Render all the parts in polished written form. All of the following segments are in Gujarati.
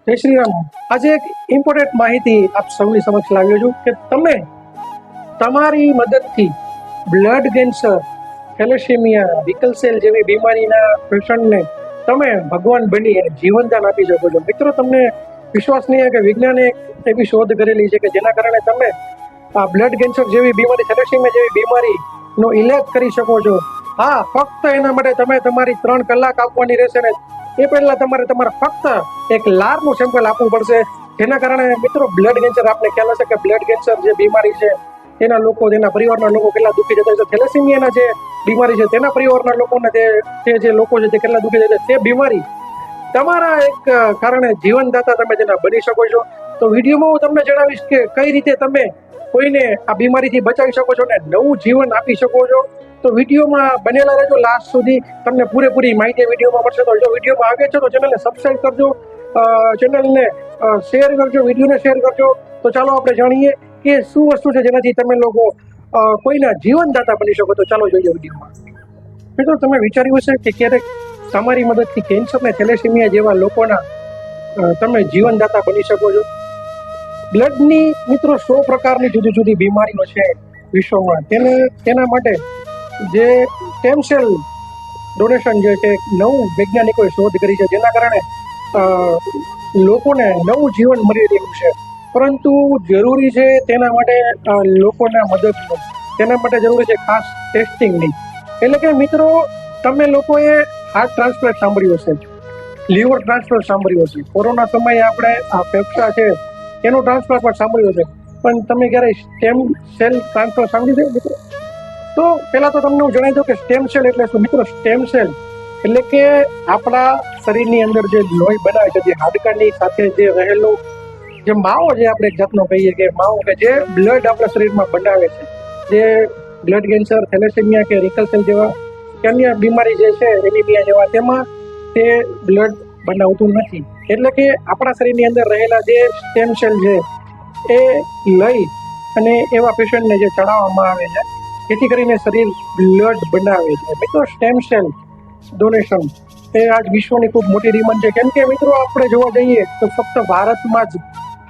જય શ્રી રામ. આજે એક ઇમ્પોર્ટન્ટ માહિતી આપ સૌની સમક્ષ લાવ્યો છું કે તમે તમારી મદદથી blood cancer, thalassaemia, sickle cell જેવી બીમારીના પેશન્ટને તમે ભગવાન બની અને જીવનદાન આપી શકો છો. મિત્રો, તમને વિશ્વાસ નહીં કે વિજ્ઞાને એવી શોધ કરેલી છે કે જેના કારણે તમે આ બ્લડ કેન્સર જેવી બીમારી, થેલેસેમિયા જેવી બીમારીનો ઈલાજ કરી શકો છો. હા, ફક્ત એના માટે તમે તમારી 3 કલાક આપવાની રહેશે ને એ પહેલા તમારે ફક્ત એક લારનું સેમ્પલ આપવું પડશે. જેના કારણે મિત્રો બ્લડ કેન્સર, આપને ખ્યાલ હશે કે બ્લડ કેન્સર જે બીમારી છે તેના લોકો, તેના પરિવારના લોકો કેટલા દુઃખી જતા છે. થેલેસેમિયાના જે બીમારી છે તેના પરિવારના લોકોને તે જે લોકો છે તે કેટલા દુઃખી જાય છે. તે બીમારી તમારા એક કારણે જીવનદાતા તમે તેના બની શકો છો. તો વિડીયોમાં હું તમને જણાવીશ કે કઈ રીતે તમે કોઈને આ બીમારીથી બચાવી શકો છો અને નવું જીવન આપી શકો છો. તો વિડીયોમાં બનેલા રહેજો લાસ્ટ સુધી, તમને પૂરેપૂરી માહિતી વિડીયોમાં મળશે. તો જો વિડીયોમાં આવે છે તો ચેનલને સબસ્ક્રાઇબ કરજો, ચેનલને શેર કરજો, વિડીયોને શેર કરજો. તો ચાલો આપણે જાણીએ કે શું વસ્તુ છે જેનાથી તમે લોકો કોઈના જીવનદાતા બની શકો. તો ચાલો જોઈએ વિડીયોમાં. મિત્રો, તમે વિચાર્યું હશે કે ક્યારેક તમારી મદદથી કેન્સર ને થેલેસેમિયા જેવા લોકોના તમે જીવનદાતા બની શકો છો. બ્લડની મિત્રો 100 પ્રકારની જુદી જુદી બીમારીઓ છે વિશ્વમાં. તેના માટે જે સ્ટેમ સેલ ડોનેશન જે છે નવું વૈજ્ઞાનિકોએ શોધ કરી છે, જેના કારણે લોકોને નવું જીવન મળી રહ્યું છે. પરંતુ જરૂરી છે તેના માટે લોકોના મદદનું, તેના માટે જરૂરી છે ખાસ ટેસ્ટિંગની. એટલે કે મિત્રો, તમે લોકોએ હાર્ટ ટ્રાન્સપ્લાન્ટ સાંભળ્યું હશે, લીવર ટ્રાન્સપ્લાન્ટ સાંભળ્યું હશે, કોરોના સમયે આપણે આ ફેફસા છે એનું ટ્રાન્સપ્લાન્ટ પણ સાંભળ્યું છે. પણ તમે ક્યારેય સ્ટેમ સેલ ટ્રાન્સપ્લાન્ટ સાંભળ્યું છે મિત્રો? તો પહેલા તો તમને હું જણાવી દઉં કે સ્ટેમ સેલ એટલે શું. મિત્રો, સ્ટેમ સેલ એટલે કે આપણા શરીરની અંદર જે લોહી બનાવે છે, જે હાડકાની સાથે જે રહેલું જે માવો, જે આપણે એક જાતનો કહીએ કે માવો, કે જે બ્લડ આપણા શરીરમાં બનાવે છે, જે બ્લડ કેન્સર, થેલેસેમિયા કે સિકલ સેલ જેવા અન્ય બીમારી જે છે, એનિમિયા જેવા, તેમાં તે બ્લડ બનાવતું નથી. એટલે કે આપણા શરીરની અંદર રહેલા જે સ્ટેમ સેલ છે એ લઈ અને એવા પેશન્ટને જે ચડાવવામાં આવે છે જેથી કરીને શરીર બ્લડ બનાવે છે. મિત્રો, સ્ટેમ સેલ ડોનેશન એ આજ વિશ્વની ખૂબ મોટી ડિમાન્ડ છે. કેમ કે મિત્રો, આપણે જોવા જઈએ તો ફક્ત ભારતમાં જ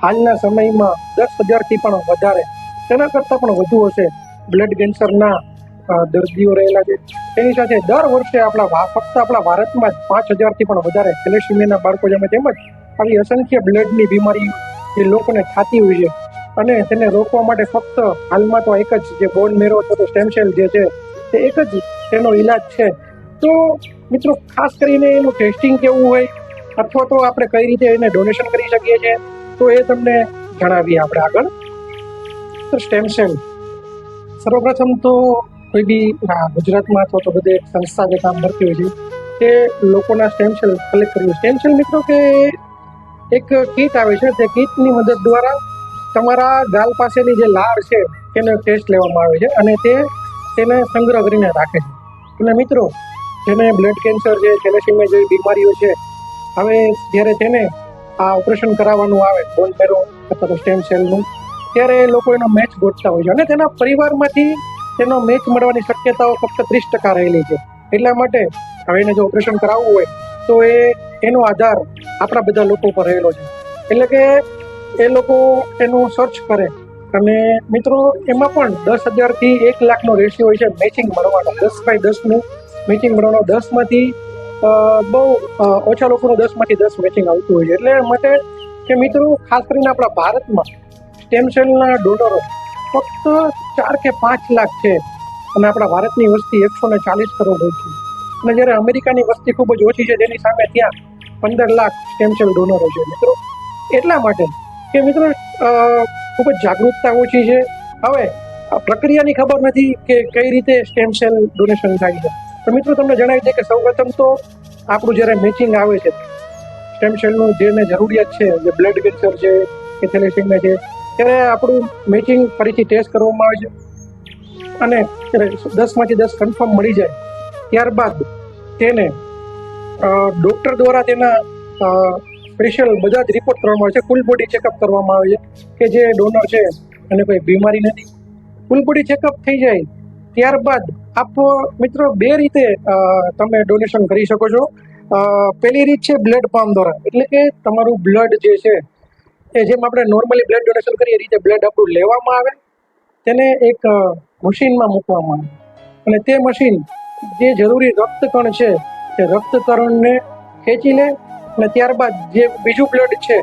હાલના સમયમાં 10,000થી પણ વધારે, તેના કરતાં પણ વધુ હશે બ્લડ કેન્સરના દર્દીઓ રહેલા છે. તેની સાથે દર વર્ષે ફક્ત આપણા ભારતમાં જ 5,000થી પણ વધારે થેલેસેમિયાના બાળકો જન્મે. તેમજ આવી અસંખ્ય બ્લડની બીમારી જે લોકોને થતી હોય છે અને તેને રોકવા માટે ફક્ત હાલમાં તો એક જ જે બોન મેરો અથવા તો સ્ટેમ સેલ જે છે તે એક જ તેનો ઈલાજ છે. તો મિત્રો, ખાસ કરીને એનું ટેસ્ટિંગ કેવું હોય અથવા તો આપણે કઈ રીતે એને ડોનેશન કરી શકીએ છીએ તો એ તમને જણાવીએ આપણે આગળ. તો સ્ટેમ સેલ સર્વપ્રથમ તો કોઈ બી ગુજરાતમાં અથવા તો બધે સંસ્થા જે કામ કરતી હોય છે તે લોકોના સ્ટેમ સેલ કલેક્ટ કર્યું. સ્ટેમ સેલ મિત્રો કે એક કીટ આવે છે, તે કીટની મદદ દ્વારા તમારા ગાલ પાસેની જે લાળ છે તેને ટેસ્ટ લેવામાં આવે છે અને તેને સંગ્રહ કરીને રાખે છે. અને મિત્રો, જેને બ્લડ કેન્સર છે, થેલેસેમિયા જેવી બીમારીઓ છે, હવે જ્યારે તેને આ ઓપરેશન કરાવવાનું આવે બોન મેરો અથવા તો સ્ટેમ સેલનું, ત્યારે એ લોકો એનો મેચ ગોતતા હોય છે અને તેના પરિવારમાંથી તેનો મેચ મળવાની શક્યતાઓ ફક્ત 30% રહેલી છે. એટલા માટે હવે એને જો ઓપરેશન કરાવવું હોય તો એનો આધાર આપણા બધા લોકો પર રહેલો છે. એટલે કે એ લોકો એનું સર્ચ કરે અને મિત્રો એમાં પણ 10,000થી 1,00,000નો રેશિયો હોય છે મેચિંગ મળવાનો. 10/10નું મેચિંગ મળવાનો. 10માંથી બહુ ઓછા લોકોનું 10માંથી 10 મેચિંગ આવતું હોય છે. એટલે માટે કે મિત્રો, ખાસ કરીને આપણા ભારતમાં સ્ટેમ સેલના ડોનરો ફક્ત 4 કે 5 લાખ છે અને આપણા ભારતની વસ્તી 140 કરોડ હોય છે. અને જ્યારે અમેરિકાની વસ્તી ખૂબ જ ઓછી છે, તેની સામે ત્યાં 15 લાખ સ્ટેમ સેલ ડોનરો છે. મિત્રો, એટલા માટે કે મિત્રો ખૂબ જ જાગૃતતા ઓછી છે. હવે પ્રક્રિયાની ખબર નથી કે કઈ રીતે સ્ટેમ સેલ ડોનેશન થાય છે. તો મિત્રો, તમને જણાવી દે કે સૌપ્રથમ તો આપણું જ્યારે મેચિંગ આવે છે સ્ટેમ સેલનું, જેને જરૂરિયાત છે, જે બ્લડ કેન્સર છે કે થેલેસેમિયા છે, ત્યારે આપણું મેચિંગ ફરીથી ટેસ્ટ કરવામાં આવે છે અને 10માંથી 10 કન્ફર્મ મળી જાય ત્યારબાદ તેને ડૉક્ટર દ્વારા તેના સ્પેશિયલ બધા જ રિપોર્ટ કરવામાં આવે છે. ફૂલ બોડી ચેકઅપ કરવામાં આવે છે કે જે ડોનર છે અને કોઈ બીમારી નથી. ફૂલ બોડી ચેકઅપ થઈ જાય ત્યારબાદ આપ મિત્રો 2 રીતે તમે ડોનેશન કરી શકો છો. પહેલી રીત છે બ્લડ પંપ દ્વારા, એટલે કે તમારું બ્લડ જે છે એ જેમ આપણે નોર્મલી બ્લડ ડોનેશન કરીએ એ રીતે બ્લડ આપણું લેવામાં આવે, તેને એક મશીનમાં મૂકવામાં આવે અને તે મશીન જે જરૂરી રક્તકણ છે તે રક્તકણને ખેંચી લે અને ત્યારબાદ જે બીજું બ્લડ છે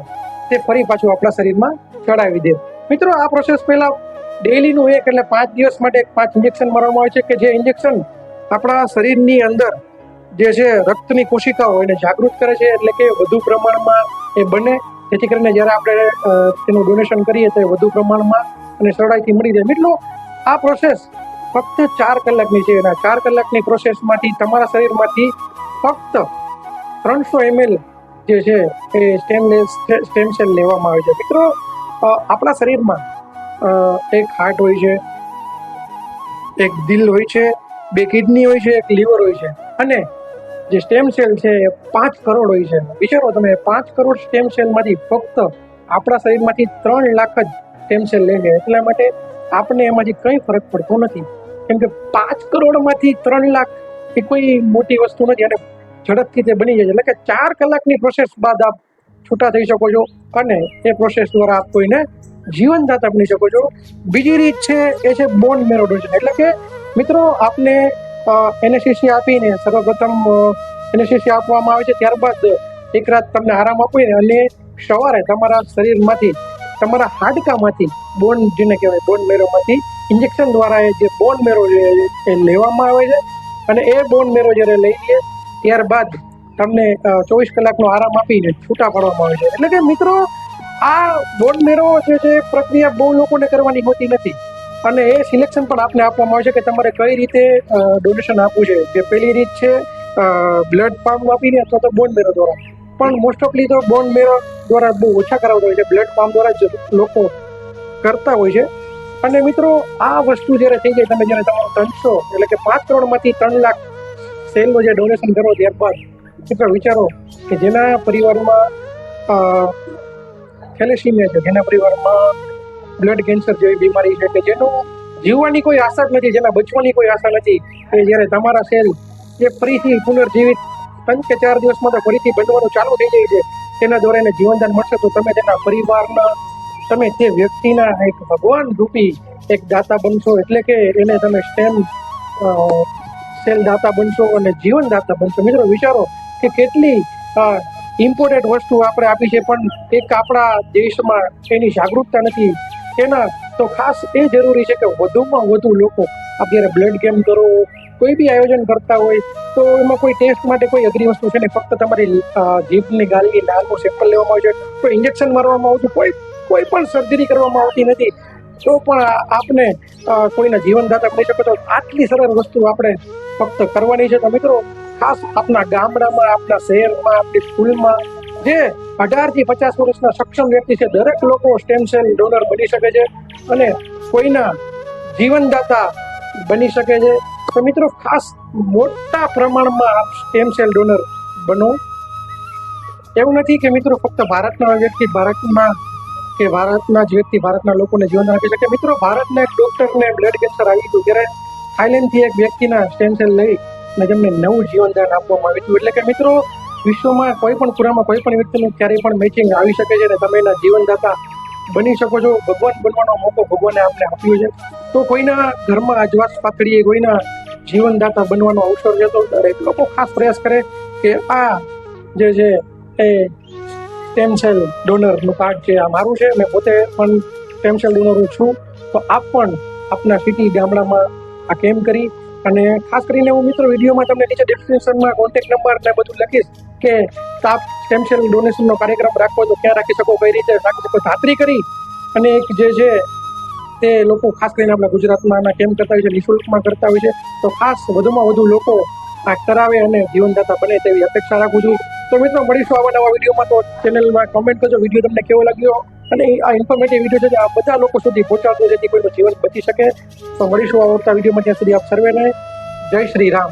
તે ફરી પાછું આપણા શરીરમાં ચડાવી દે. મિત્રો, આ પ્રોસેસ પહેલા ડેઈલીનું એટલે 5 દિવસ માટે 5 ઇન્જેક્શન મારવામાં આવે છે કે જે ઇન્જેક્શન આપણા શરીરની અંદર જે છે રક્તની કોશિકાઓ એને જાગૃત કરે છે, એટલે કે વધુ પ્રમાણમાં એ બને, જેથી કરીને જ્યારે આપણે તેનું ડોનેશન કરીએ તો વધુ પ્રમાણમાં અને સરળતાથી મળી જાય. મિત્રો, આ પ્રોસેસ ફક્ત 4 કલાકની છે. એના 4 કલાકની પ્રોસેસમાંથી તમારા શરીરમાંથી ફક્ત 300 ml જે છે એ સ્ટેમ સેલ લેવામાં આવે છે. મિત્રો, આપણા શરીરમાં એક હાર્ટ હોય છે, એક દિલ હોય છે, 2 કિડની હોય છે, એક લીવર હોય છે અને જે સ્ટેમ સેલ છે એ 5 કરોડ હોય છે. વિચારો તમે, 5 કરોડ સ્ટેમ સેલમાંથી ફક્ત આપણા શરીરમાંથી 3 લાખ જ સ્ટેમ સેલ લે છે. એટલા માટે આપણને એમાંથી કંઈ ફરક પડતો નથી, કેમ કે 5 કરોડમાંથી 3 લાખ એ કોઈ મોટી વસ્તુ નથી અને ઝડપથી તે બની જાય છે. એટલે કે 4 કલાકની પ્રોસેસ બાદ આપ છૂટા થઈ શકો છો અને એ પ્રોસેસ દ્વારા આપ કોઈને જીવનદાતા બની શકો છો. બીજી રીત છે એ છે બોન મેરો ડોનેશન, એટલે કે મિત્રો આપને એનેસ્થેસિયા આપીને સર્વપ્રથમ એનેસ્થેસિયા આપવામાં આવે છે, ત્યારબાદ એક રાત તમને આરામ આપીને અને સવારે તમારા શરીરમાંથી તમારા હાડકામાંથી બોન જેને કહેવાય બોન મેરોમાંથી ઇન્જેક્શન દ્વારા જે બોન મેરો એ લેવામાં આવે છે અને એ બોન મેરો જ્યારે લઈ લે ત્યારબાદ તમને 24 કલાકનો આરામ આપીને છૂટા પાડવામાં આવે છે. એટલે કે મિત્રો, આ બોન મેરો જે છે પ્રક્રિયા બહુ લોકોને કરવાની હોતી નથી અને એ સિલેક્શન પણ આપને આપવામાં આવે છે કે તમારે કઈ રીતે ડોનેશન આપવું છે. જે પહેલી રીત છે બ્લડ પંપ આપીને અથવા તો બોન મેરો દ્વારા, પણ મોસ્ટ ઓફલી તો બોન મેરો દ્વારા બહુ ઓછા કરાવતા હોય છે, બ્લડ પંપ દ્વારા જ લોકો કરતા હોય છે. અને મિત્રો, આ વસ્તુ જ્યારે થઈ જાય, તમે જ્યારે તમારો 300 એટલે કે 5 કરોડમાંથી 3 લાખ સેલનું જે ડોનેશન કરો ત્યારબાદ મિત્રો વિચારો કે જેના પરિવારમાં થેલેસીમિયા છે, જેના પરિવારમાં બ્લડ કેન્સર જેવી બીમારી છે, કે જેનું જીવવાની કોઈ આશા જ નથી, જેના બચવાની કોઈ આશા નથી, એ જ્યારે તમારા સેલ જે ફરીથી પુનર્જીવિત 3 કે 4 દિવસમાં તો ફરીથી બનવાનું ચાલુ થઈ જાય છે, તેના દ્વારા એને જીવનદાન મળશે, તો તમે તેના પરિવારના તમે તે વ્યક્તિના એક ભગવાન રૂપી એક દાતા બનશો. એટલે કે એને તમે સ્ટેમ સેલ દાતા બનશો અને જીવનદાતા બનશો. મિત્રો વિચારો કે કેટલી ઇમ્પોર્ટન્ટ વસ્તુ આપણે આપી છે, પણ એક આપણા દેશમાં એની જાગૃતતા નથી. તેના તો ખાસ એ જરૂરી છે કે વધુમાં વધુ લોકો અત્યારે બ્લડ કેમ્પ કરો, કોઈ બી આયોજન કરતા હોય તો એમાં કોઈ ટેસ્ટ માટે કોઈ અઘરી વસ્તુ છે ને, ફક્ત તમારી જીભની ગાલની નાકનું સેમ્પલ લેવામાં આવે છે, કોઈ ઇન્જેક્શન મારવામાં આવતું, કોઈ પણ સર્જરી કરવામાં આવતી નથી, તો પણ આપને કોઈના જીવનદાતા બની શકો. તો આટલી સરળ વસ્તુ આપણે ફક્ત કરવાની છે. તો મિત્રો, ખાસ આપણા ગામડામાં, આપણા શહેરમાં, આપણી સ્કૂલમાં જે 18 થી 50 વર્ષના સક્ષમ વ્યક્તિ છે, દરેક લોકો સ્ટેમ સેલ ડોનર બની શકે છે અને કોઈના જીવનદાતા બની શકે છે. તો મિત્રો, ખાસ મોટા પ્રમાણમાં આપ સ્ટેમ સેલ ડોનર બનો. એવું નથી કે મિત્રો ફક્ત ભારતના વ્યક્તિ ભારતમાં કે ભારતના જ વ્યક્તિ ભારતના લોકોને જીવનદાન આપી શકે. મિત્રો, ભારતના એક ડોક્ટરને બ્લડ કેન્સર આવી હતું, ત્યારે થાઈલેન્ડથી એક વ્યક્તિના સ્ટેમ સેલ લઈ અને તેમને નવું જીવનદાન આપવામાં આવ્યું હતું. એટલે કે મિત્રો, વિશ્વમાં કોઈ પણ ખૂણામાં કોઈ પણ વ્યક્તિનું ક્યારેય પણ મેચિંગ આવી શકે છે અને તમે એના જીવનદાતા બની શકો છો. ભગવાન બનવાનો મોકો ભગવાને આપને આપ્યો છે, તો કોઈના ઘરમાં અજવાસ પાથરીએ, કોઈના જીવનદાતા બનવાનો અવસર છે, તો દરેક લોકો ખાસ પ્રયાસ કરે કે આ જે છે એ સ્ટેમ સેલ ડોનરનું કાર્ડ છે, આ મારું છે, મેં પોતે પણ સ્ટેમ સેલ ડોનર છું. તો આપ પણ આપના સિટી ગામડામાં આ કેમ્પ કરી અને ખાસ કરીને હું મિત્રો વિડીયોમાં તમને નીચે ડિસ્ક્રિપ્શનમાં કોન્ટેક્ટ નંબર ને બધું લખીશ કે આપ સ્ટેમ સેલ ડોનેશનનો કાર્યક્રમ રાખવો તો ક્યાં રાખી શકો, કઈ રીતે રાખી શકો. ખાતરી કરી અને એક જે છે તે લોકો ખાસ કરીને આપણા ગુજરાતમાં આના કેમ્પ કરતા હોય છે, નિઃશુલ્કમાં કરતા હોય છે, તો ખાસ વધુમાં વધુ લોકો આ કરાવે અને જીવનદાતા બને તેવી અપેક્ષા રાખું છું. તો મિત્રો, મળીશું આવા નવા વિડીયોમાં. તો ચેનલમાં કમેન્ટ કરજો વિડીયો તમને કેવો લાગ્યો અને આ ઇન્ફોર્મેટિવ વિડીયો છે આ બધા લોકો સુધી પહોંચાડજો જેથી કોઈનું જીવન બચી શકે. તો મળીશું આવતા વિડીયોમાં, ત્યાં સુધી આપ સર્વેને જય શ્રી રામ.